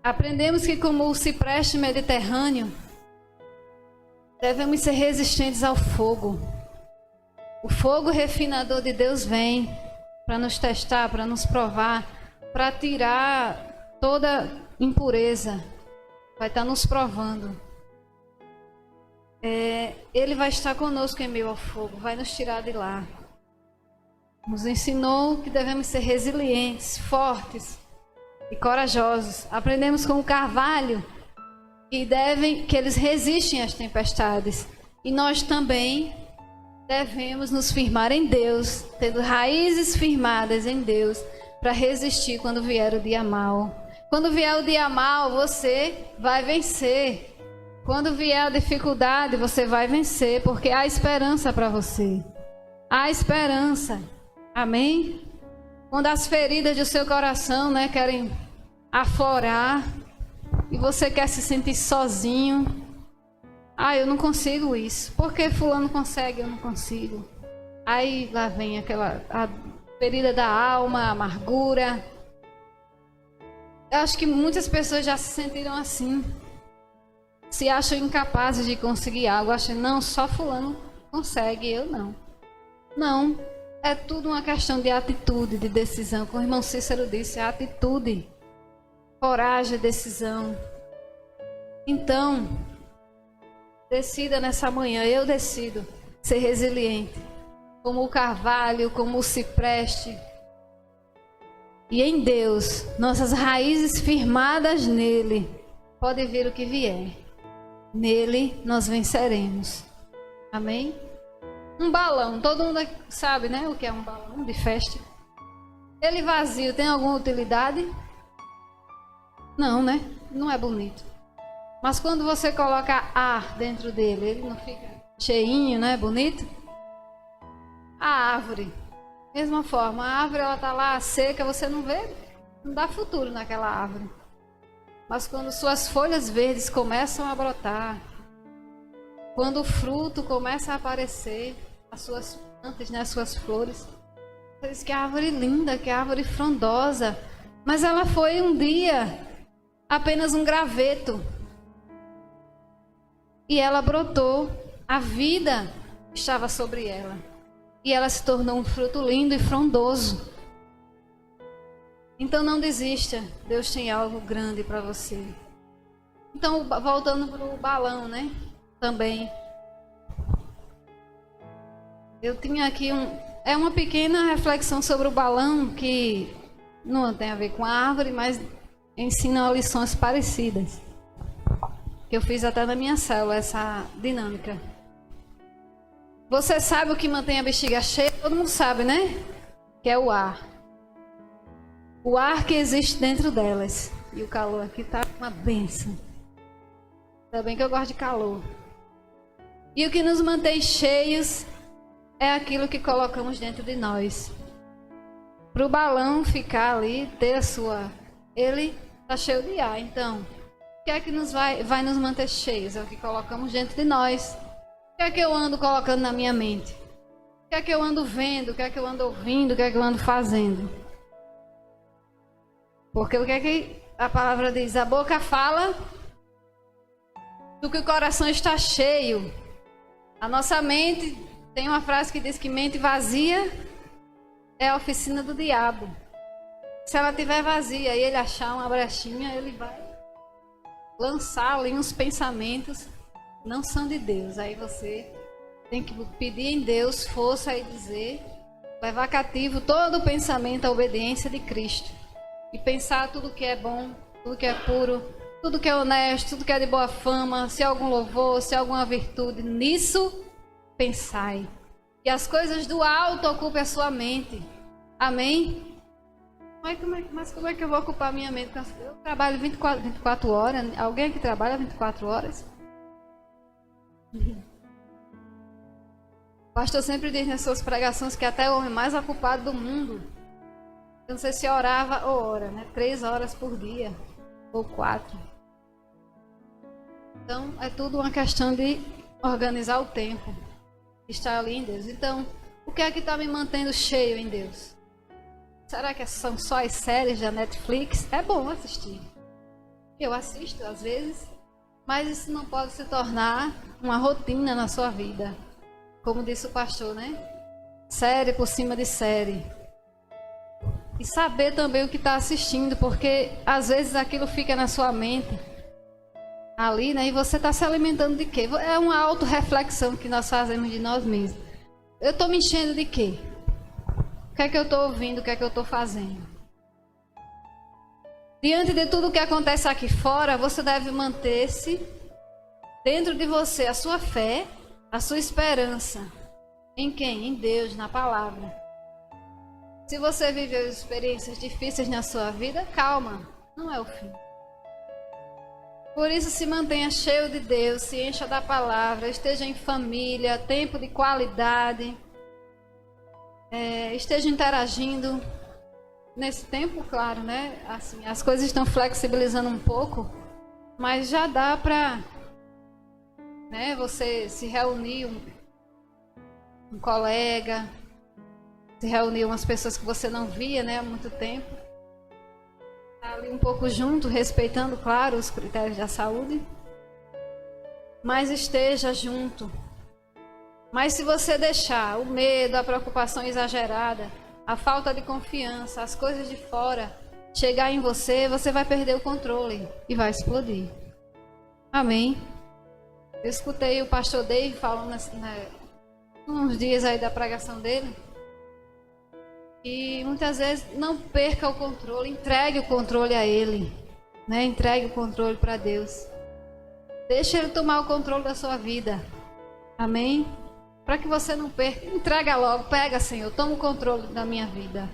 Aprendemos que, como o cipreste mediterrâneo, devemos ser resistentes ao fogo. O fogo refinador de Deus vem para nos testar, para nos provar, para tirar toda impureza. Vai estar nos provando. Ele vai estar conosco em meio ao fogo, vai nos tirar de lá. Nos ensinou que devemos ser resilientes, fortes, e corajosos. Aprendemos com o carvalho que eles resistem às tempestades. E nós também devemos nos firmar em Deus, tendo raízes firmadas em Deus, para resistir quando vier o dia mau. Quando vier o dia mau, você vai vencer. Quando vier a dificuldade, você vai vencer, porque há esperança para você. Há esperança. Amém? Quando as feridas do seu coração, querem aflorar e você quer se sentir sozinho. Eu não consigo isso. Por que fulano consegue, eu não consigo? Aí lá vem a ferida da alma, a amargura. Eu acho que muitas pessoas já se sentiram assim. Se acham incapazes de conseguir algo. Acham, não, só fulano consegue, eu não. Não, é tudo uma questão de atitude, de decisão. Como o irmão Cícero disse, é atitude, coragem, decisão. Então, decida nessa manhã, eu decido ser resiliente. Como o carvalho, como o cipreste. E em Deus, nossas raízes firmadas nele, pode vir o que vier. Nele nós venceremos. Amém? Um balão, todo mundo sabe, o que é um balão de festa? Ele vazio tem alguma utilidade? Não, não é bonito. Mas quando você coloca ar dentro dele, ele não fica cheinho, bonito? A árvore, mesma forma, a árvore ela tá lá seca, você não vê, não dá futuro naquela árvore. Mas quando suas folhas verdes começam a brotar, quando o fruto começa a aparecer, as suas plantas, as suas flores, você diz que árvore linda, que árvore frondosa, mas ela foi um dia apenas um graveto. E ela brotou, a vida estava sobre ela. E ela se tornou um fruto lindo e frondoso. Então não desista, Deus tem algo grande para você. Então, voltando para o balão, também. Eu tinha aqui uma pequena reflexão sobre o balão que não tem a ver com a árvore, mas ensina lições parecidas. Que eu fiz até na minha célula, essa dinâmica. Você sabe o que mantém a bexiga cheia? Todo mundo sabe, Que é o ar. O ar que existe dentro delas. E o calor aqui tá uma bênção. Ainda bem que eu gosto de calor. E o que nos mantém cheios é aquilo que colocamos dentro de nós. Para o balão ficar ali, ele está cheio de ar. Então, o que é que vai nos manter cheios? É o que colocamos dentro de nós. O que é que eu ando colocando na minha mente? O que é que eu ando vendo? O que é que eu ando ouvindo? O que é que eu ando fazendo? Porque o que é que a palavra diz? A boca fala do que o coração está cheio. A nossa mente, tem uma frase que diz que mente vazia é a oficina do diabo. Se ela estiver vazia e ele achar uma brechinha, ele vai lançar ali uns pensamentos que não são de Deus. Aí você tem que pedir em Deus força e dizer, levar cativo todo o pensamento à obediência de Cristo. E pensar tudo que é bom, tudo que é puro, tudo que é honesto, tudo que é de boa fama, se há algum louvor, se há alguma virtude, nisso pensai. E as coisas do alto ocupem a sua mente. Amém? Mas como é que eu vou ocupar a minha mente? Eu trabalho 24 horas. Alguém aqui trabalha 24 horas? O pastor sempre diz nas suas pregações que até o homem mais ocupado do mundo, eu não sei se orava ou ora, 3 horas por dia, ou 4. Então, é tudo uma questão de organizar o tempo, estar ali em Deus. Então, o que é que está me mantendo cheio em Deus? Será que são só as séries da Netflix? É bom assistir. Eu assisto às vezes, mas isso não pode se tornar uma rotina na sua vida. Como disse o pastor, Série por cima de série. E saber também o que está assistindo, porque às vezes aquilo fica na sua mente ali, e você está se alimentando de quê? É uma autorreflexão que nós fazemos de nós mesmos. Eu estou me enchendo de quê? O que é que eu estou ouvindo? O que é que eu estou fazendo? Diante de tudo que acontece aqui fora, você deve manter-se dentro de você a sua fé, a sua esperança. Em quem? Em Deus, na palavra. Se você viveu experiências difíceis na sua vida, calma, não é o fim. Por isso, se mantenha cheio de Deus, se encha da palavra, esteja em família, tempo de qualidade, esteja interagindo. Nesse tempo, claro, né? Assim, as coisas estão flexibilizando um pouco, mas já dá para, né, você se reunir, um colega, se reunir umas pessoas que você não via, né, há muito tempo. Ali um pouco junto, respeitando, claro, os critérios da saúde, mas esteja junto. Mas se você deixar o medo, a preocupação exagerada, a falta de confiança, as coisas de fora chegar em você, você vai perder o controle e vai explodir. Amém? Eu escutei o pastor Dave falando uns dias aí da pregação dele. E muitas vezes não perca o controle, entregue o controle a Ele, né? Entregue o controle para Deus. Deixe Ele tomar o controle da sua vida. Amém? Para que você não perca, entrega logo, pega, Senhor, toma o controle da minha vida.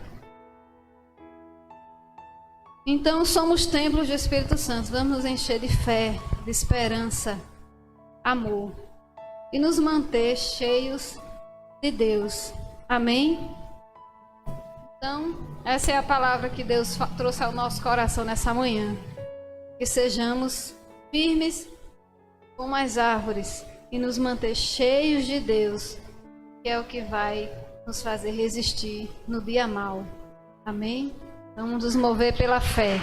Então somos templos do Espírito Santo, vamos nos encher de fé, de esperança, amor e nos manter cheios de Deus. Amém? Então, essa é a palavra que Deus trouxe ao nosso coração nessa manhã. Que sejamos firmes como as árvores e nos manter cheios de Deus, que é o que vai nos fazer resistir no dia mau. Amém? Vamos nos mover pela fé.